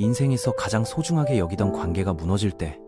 인생에서 가장 소중하게 여기던 관계가 무너질 때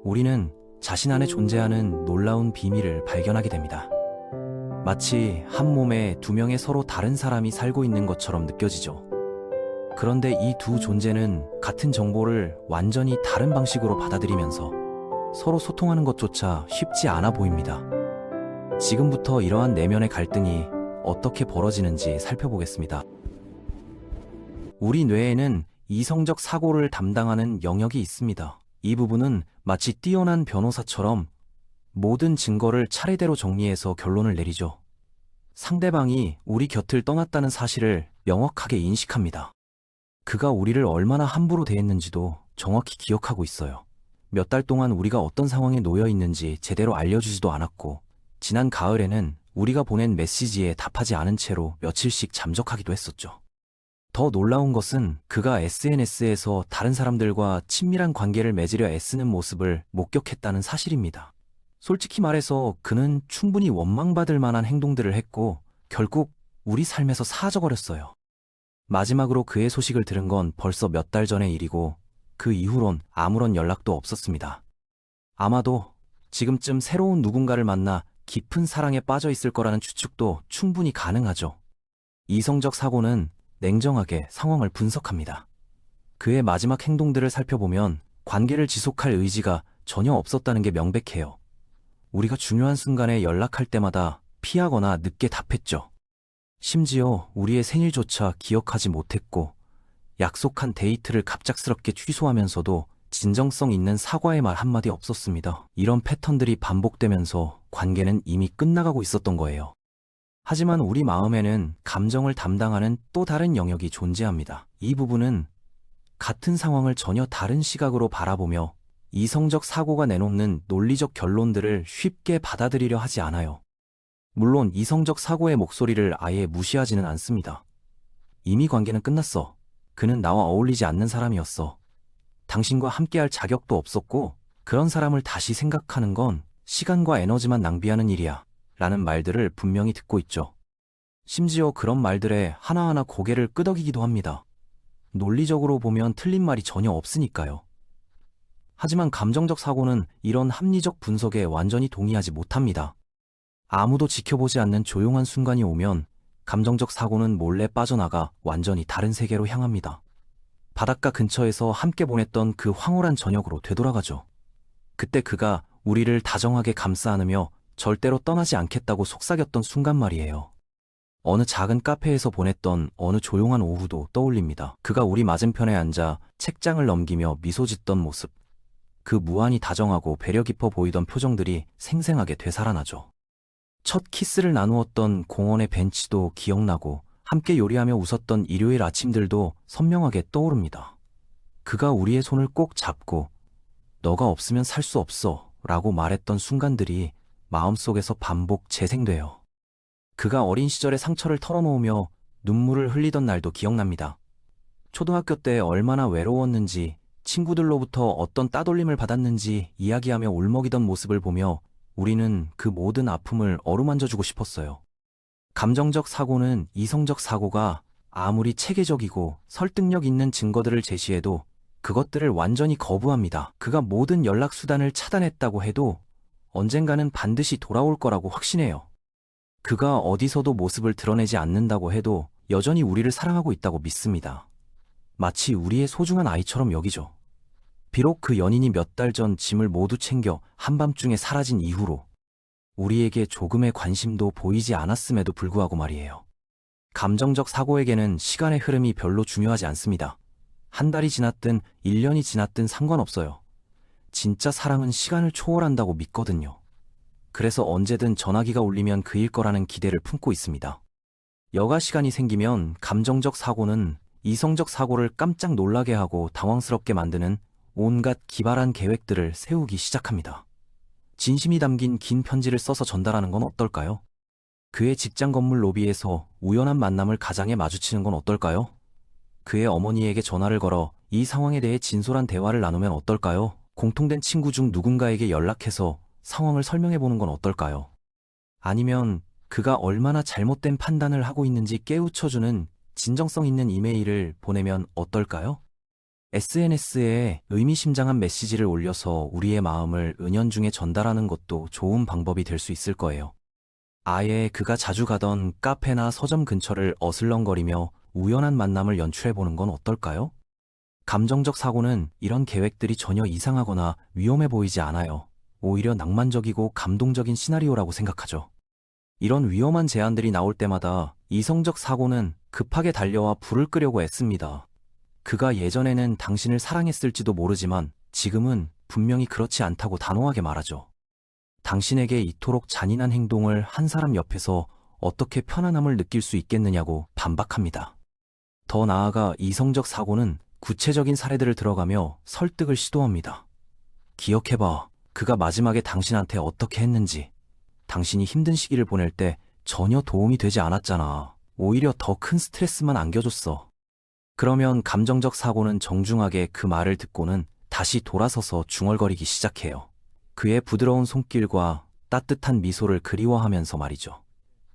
우리는 자신 안에 존재하는 놀라운 비밀을 발견하게 됩니다. 마치 한 몸에 두 명의 서로 다른 사람이 살고 있는 것처럼 느껴지죠. 그런데 이 두 존재는 같은 정보를 완전히 다른 방식으로 받아들이면서 서로 소통하는 것조차 쉽지 않아 보입니다. 지금부터 이러한 내면의 갈등이 어떻게 벌어지는지 살펴보겠습니다. 우리 뇌에는 이성적 사고를 담당하는 영역이 있습니다. 이 부분은 마치 뛰어난 변호사처럼 모든 증거를 차례대로 정리해서 결론을 내리죠. 상대방이 우리 곁을 떠났다는 사실을 명확하게 인식합니다. 그가 우리를 얼마나 함부로 대했는지도 정확히 기억하고 있어요. 몇 달 동안 우리가 어떤 상황에 놓여 있는지 제대로 알려주지도 않았고, 지난 가을에는 우리가 보낸 메시지에 답하지 않은 채로 며칠씩 잠적하기도 했었죠. 더 놀라운 것은 그가 SNS에서 다른 사람들과 친밀한 관계를 맺으려 애쓰는 모습을 목격했다는 사실입니다. 솔직히 말해서 그는 충분히 원망받을 만한 행동들을 했고 결국 우리 삶에서 사라져버렸어요. 마지막으로 그의 소식을 들은 건 벌써 몇 달 전의 일이고 그 이후론 아무런 연락도 없었습니다. 아마도 지금쯤 새로운 누군가를 만나 깊은 사랑에 빠져 있을 거라는 추측도 충분히 가능하죠. 이성적 사고는 냉정하게 상황을 분석합니다. 그의 마지막 행동들을 살펴보면 관계를 지속할 의지가 전혀 없었다는 게 명백해요. 우리가 중요한 순간에 연락할 때마다 피하거나 늦게 답했죠. 심지어 우리의 생일조차 기억하지 못했고 약속한 데이트를 갑작스럽게 취소하면서도 진정성 있는 사과의 말 한마디 없었습니다. 이런 패턴들이 반복되면서 관계는 이미 끝나가고 있었던 거예요. 하지만 우리 마음에는 감정을 담당하는 또 다른 영역이 존재합니다. 이 부분은 같은 상황을 전혀 다른 시각으로 바라보며 이성적 사고가 내놓는 논리적 결론들을 쉽게 받아들이려 하지 않아요. 물론 이성적 사고의 목소리를 아예 무시하지는 않습니다. 이미 관계는 끝났어. 그는 나와 어울리지 않는 사람이었어. 당신과 함께할 자격도 없었고 그런 사람을 다시 생각하는 건 시간과 에너지만 낭비하는 일이야. 라는 말들을 분명히 듣고 있죠. 심지어 그런 말들에 하나하나 고개를 끄덕이기도 합니다. 논리적으로 보면 틀린 말이 전혀 없으니까요. 하지만 감정적 사고는 이런 합리적 분석에 완전히 동의하지 못합니다. 아무도 지켜보지 않는 조용한 순간이 오면 감정적 사고는 몰래 빠져나가 완전히 다른 세계로 향합니다. 바닷가 근처에서 함께 보냈던 그 황홀한 저녁으로 되돌아가죠. 그때 그가 우리를 다정하게 감싸 안으며 절대로 떠나지 않겠다고 속삭였던 순간 말이에요. 어느 작은 카페에서 보냈던 어느 조용한 오후도 떠올립니다. 그가 우리 맞은편에 앉아 책장을 넘기며 미소 짓던 모습. 그 무한히 다정하고 배려 깊어 보이던 표정들이 생생하게 되살아나죠. 첫 키스를 나누었던 공원의 벤치도 기억나고 함께 요리하며 웃었던 일요일 아침들도 선명하게 떠오릅니다. 그가 우리의 손을 꼭 잡고 너가 없으면 살 수 없어 라고 말했던 순간들이 마음속에서 반복 재생돼요. 그가 어린 시절의 상처를 털어놓으며 눈물을 흘리던 날도 기억납니다. 초등학교 때 얼마나 외로웠는지 친구들로부터 어떤 따돌림을 받았는지 이야기하며 울먹이던 모습을 보며 우리는 그 모든 아픔을 어루만져주고 싶었어요. 감정적 사고는 이성적 사고가 아무리 체계적이고 설득력 있는 증거들을 제시해도 그것들을 완전히 거부합니다. 그가 모든 연락수단을 차단했다고 해도 언젠가는 반드시 돌아올 거라고 확신해요. 그가 어디서도 모습을 드러내지 않는다고 해도 여전히 우리를 사랑하고 있다고 믿습니다. 마치 우리의 소중한 아이처럼 여기죠. 비록 그 연인이 몇 달 전 짐을 모두 챙겨 한밤중에 사라진 이후로 우리에게 조금의 관심도 보이지 않았음에도 불구하고 말이에요. 감정적 사고에게는 시간의 흐름이 별로 중요하지 않습니다. 한 달이 지났든 1년이 지났든 상관없어요. 진짜 사랑은 시간을 초월한다고 믿거든요. 그래서 언제든 전화기가 울리면 그일 거라는 기대를 품고 있습니다. 여가 시간이 생기면 감정적 사고는 이성적 사고를 깜짝 놀라게 하고 당황스럽게 만드는 온갖 기발한 계획들을 세우기 시작합니다. 진심이 담긴 긴 편지를 써서 전달하는 건 어떨까요? 그의 직장 건물 로비에서 우연한 만남을 가장에 마주치는 건 어떨까요? 그의 어머니에게 전화를 걸어 이 상황에 대해 진솔한 대화를 나누면 어떨까요? 공통된 친구 중 누군가에게 연락해서 상황을 설명해보는 건 어떨까요? 아니면 그가 얼마나 잘못된 판단을 하고 있는지 깨우쳐주는 진정성 있는 이메일을 보내면 어떨까요? SNS에 의미심장한 메시지를 올려서 우리의 마음을 은연중에 전달하는 것도 좋은 방법이 될 수 있을 거예요. 아예 그가 자주 가던 카페나 서점 근처를 어슬렁거리며 우연한 만남을 연출해보는 건 어떨까요? 감정적 사고는 이런 계획들이 전혀 이상하거나 위험해 보이지 않아요. 오히려 낭만적이고 감동적인 시나리오라고 생각하죠. 이런 위험한 제안들이 나올 때마다 이성적 사고는 급하게 달려와 불을 끄려고 애씁니다. 그가 예전에는 당신을 사랑했을지도 모르지만 지금은 분명히 그렇지 않다고 단호하게 말하죠. 당신에게 이토록 잔인한 행동을 한 사람 옆에서 어떻게 편안함을 느낄 수 있겠느냐고 반박합니다. 더 나아가 이성적 사고는 구체적인 사례들을 들어가며 설득을 시도합니다. 기억해봐. 그가 마지막에 당신한테 어떻게 했는지. 당신이 힘든 시기를 보낼 때 전혀 도움이 되지 않았잖아. 오히려 더 큰 스트레스만 안겨줬어. 그러면 감정적 사고는 정중하게 그 말을 듣고는 다시 돌아서서 중얼거리기 시작해요. 그의 부드러운 손길과 따뜻한 미소를 그리워하면서 말이죠.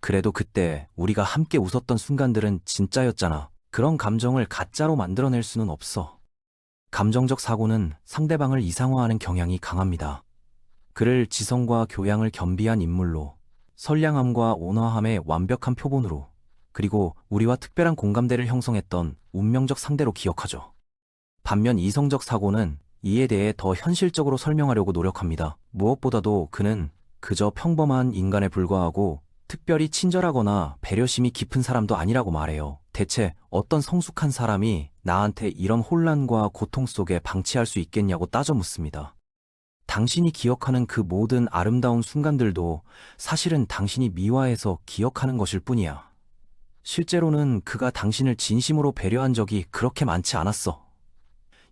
그래도 그때 우리가 함께 웃었던 순간들은 진짜였잖아. 그런 감정을 가짜로 만들어낼 수는 없어. 감정적 사고는 상대방을 이상화하는 경향이 강합니다. 그를 지성과 교양을 겸비한 인물로, 선량함과 온화함의 완벽한 표본으로, 그리고 우리와 특별한 공감대를 형성했던 운명적 상대로 기억하죠. 반면 이성적 사고는 이에 대해 더 현실적으로 설명하려고 노력합니다. 무엇보다도 그는 그저 평범한 인간에 불과하고 특별히 친절하거나 배려심이 깊은 사람도 아니라고 말해요. 대체 어떤 성숙한 사람이 나한테 이런 혼란과 고통 속에 방치할 수 있겠냐고 따져 묻습니다. 당신이 기억하는 그 모든 아름다운 순간들도 사실은 당신이 미화해서 기억하는 것일 뿐이야. 실제로는 그가 당신을 진심으로 배려한 적이 그렇게 많지 않았어.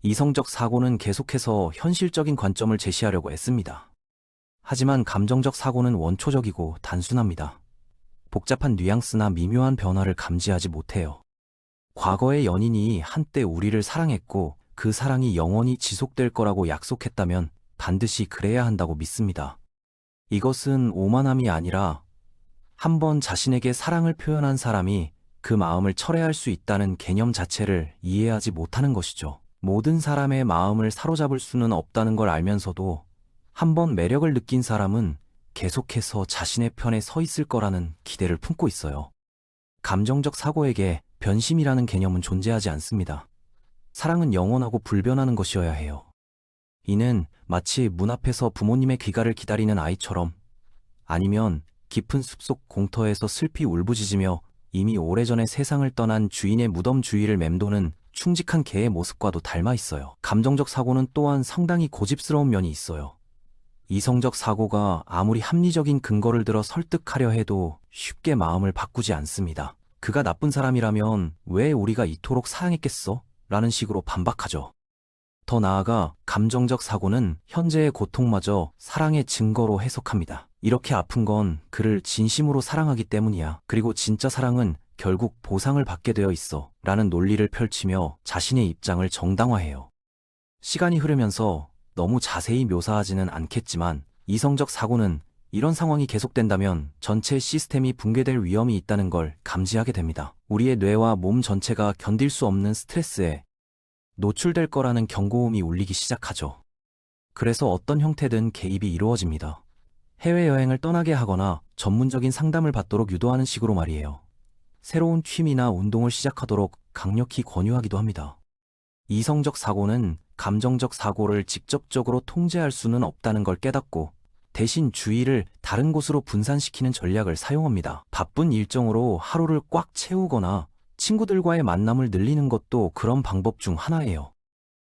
이성적 사고는 계속해서 현실적인 관점을 제시하려고 애씁니다. 하지만 감정적 사고는 원초적이고 단순합니다. 복잡한 뉘앙스나 미묘한 변화를 감지하지 못해요. 과거의 연인이 한때 우리를 사랑했고 그 사랑이 영원히 지속될 거라고 약속했다면 반드시 그래야 한다고 믿습니다. 이것은 오만함이 아니라 한번 자신에게 사랑을 표현한 사람이 그 마음을 철회할 수 있다는 개념 자체를 이해하지 못하는 것이죠. 모든 사람의 마음을 사로잡을 수는 없다는 걸 알면서도 한번 매력을 느낀 사람은 계속해서 자신의 편에 서 있을 거라는 기대를 품고 있어요. 감정적 사고에게 변심이라는 개념은 존재하지 않습니다. 사랑은 영원하고 불변하는 것이어야 해요. 이는 마치 문 앞에서 부모님의 귀가를 기다리는 아이처럼, 아니면 깊은 숲속 공터에서 슬피 울부짖으며 이미 오래전에 세상을 떠난 주인의 무덤 주위를 맴도는 충직한 개의 모습과도 닮아 있어요. 감정적 사고는 또한 상당히 고집스러운 면이 있어요. 이성적 사고가 아무리 합리적인 근거를 들어 설득하려 해도 쉽게 마음을 바꾸지 않습니다. 그가 나쁜 사람이라면 왜 우리가 이토록 사랑했겠어? 라는 식으로 반박하죠. 더 나아가 감정적 사고는 현재의 고통마저 사랑의 증거로 해석합니다. 이렇게 아픈 건 그를 진심으로 사랑하기 때문이야. 그리고 진짜 사랑은 결국 보상을 받게 되어 있어. 라는 논리를 펼치며 자신의 입장을 정당화해요. 시간이 흐르면서 너무 자세히 묘사하지는 않겠지만 이성적 사고는 이런 상황이 계속된다면 전체 시스템이 붕괴될 위험이 있다는 걸 감지하게 됩니다. 우리의 뇌와 몸 전체가 견딜 수 없는 스트레스에 노출될 거라는 경고음이 울리기 시작하죠. 그래서 어떤 형태든 개입이 이루어집니다. 해외여행을 떠나게 하거나 전문적인 상담을 받도록 유도하는 식으로 말이에요. 새로운 취미나 운동을 시작하도록 강력히 권유하기도 합니다. 이성적 사고는 감정적 사고를 직접적으로 통제할 수는 없다는 걸 깨닫고 대신 주의를 다른 곳으로 분산시키는 전략을 사용합니다. 바쁜 일정으로 하루를 꽉 채우거나 친구들과의 만남을 늘리는 것도 그런 방법 중 하나예요.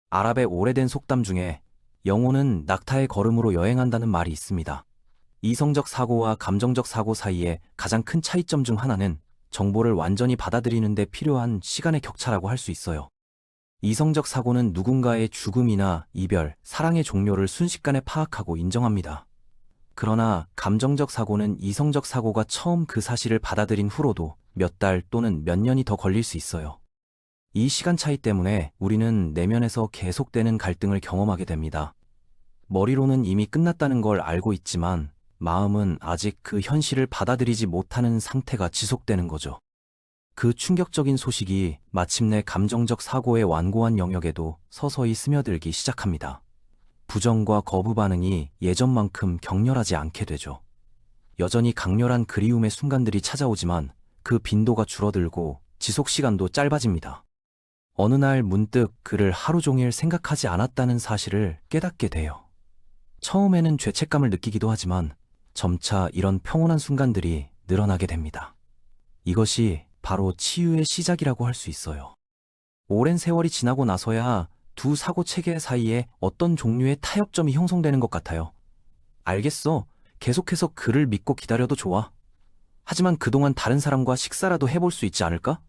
아랍의 오래된 속담 중에 영혼은 낙타의 걸음으로 여행한다는 말이 있습니다. 이성적 사고와 감정적 사고 사이에 가장 큰 차이점 중 하나는 정보를 완전히 받아들이는 데 필요한 시간의 격차라고 할 수 있어요. 이성적 사고는 누군가의 죽음이나 이별, 사랑의 종료를 순식간에 파악하고 인정합니다. 그러나 감정적 사고는 이성적 사고가 처음 그 사실을 받아들인 후로도 몇 달 또는 몇 년이 더 걸릴 수 있어요. 이 시간 차이 때문에 우리는 내면에서 계속되는 갈등을 경험하게 됩니다. 머리로는 이미 끝났다는 걸 알고 있지만 마음은 아직 그 현실을 받아들이지 못하는 상태가 지속되는 거죠. 그 충격적인 소식이 마침내 감정적 사고의 완고한 영역에도 서서히 스며들기 시작합니다. 부정과 거부 반응이 예전만큼 격렬하지 않게 되죠. 여전히 강렬한 그리움의 순간들이 찾아오지만 그 빈도가 줄어들고 지속 시간도 짧아집니다. 어느 날 문득 그를 하루 종일 생각하지 않았다는 사실을 깨닫게 돼요. 처음에는 죄책감을 느끼기도 하지만 점차 이런 평온한 순간들이 늘어나게 됩니다. 이것이 바로 치유의 시작이라고 할 수 있어요. 오랜 세월이 지나고 나서야 두 사고 체계 사이에 어떤 종류의 타협점이 형성되는 것 같아요. 알겠어. 계속해서 그를 믿고 기다려도 좋아. 하지만 그동안 다른 사람과 식사라도 해볼 수 있지 않을까?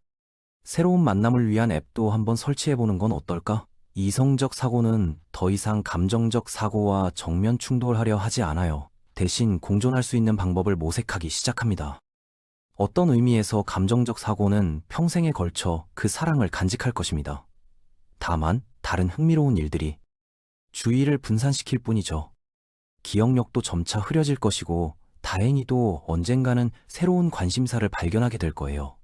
새로운 만남을 위한 앱도 한번 설치해보는 건 어떨까? 이성적 사고는 더 이상 감정적 사고와 정면 충돌하려 하지 않아요. 대신 공존할 수 있는 방법을 모색하기 시작합니다. 어떤 의미에서 감정적 사고는 평생에 걸쳐 그 사랑을 간직할 것입니다. 다만 다른 흥미로운 일들이 주의를 분산시킬 뿐이죠. 기억력도 점차 흐려질 것이고 다행히도 언젠가는 새로운 관심사를 발견하게 될 거예요.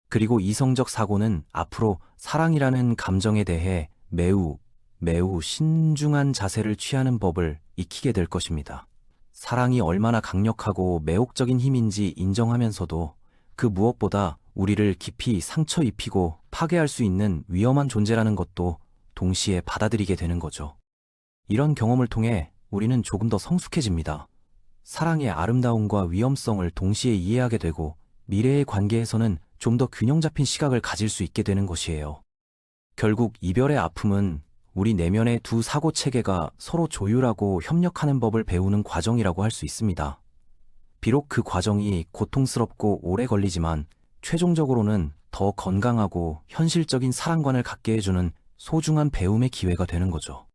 그리고 이성적 사고는 앞으로 사랑이라는 감정에 대해 매우 신중한 자세를 취하는 법을 익히게 될 것입니다. 사랑이 얼마나 강력하고 매혹적인 힘인지 인정하면서도 그 무엇보다 우리를 깊이 상처 입히고 파괴할 수 있는 위험한 존재라는 것도 동시에 받아들이게 되는 거죠. 이런 경험을 통해 우리는 조금 더 성숙해집니다. 사랑의 아름다움과 위험성을 동시에 이해하게 되고 미래의 관계에서는 좀 더 균형 잡힌 시각을 가질 수 있게 되는 것이에요. 결국 이별의 아픔은 우리 내면의 두 사고 체계가 서로 조율하고 협력하는 법을 배우는 과정이라고 할 수 있습니다. 비록 그 과정이 고통스럽고 오래 걸리지만 최종적으로는 더 건강하고 현실적인 사랑관을 갖게 해주는 소중한 배움의 기회가 되는 거죠.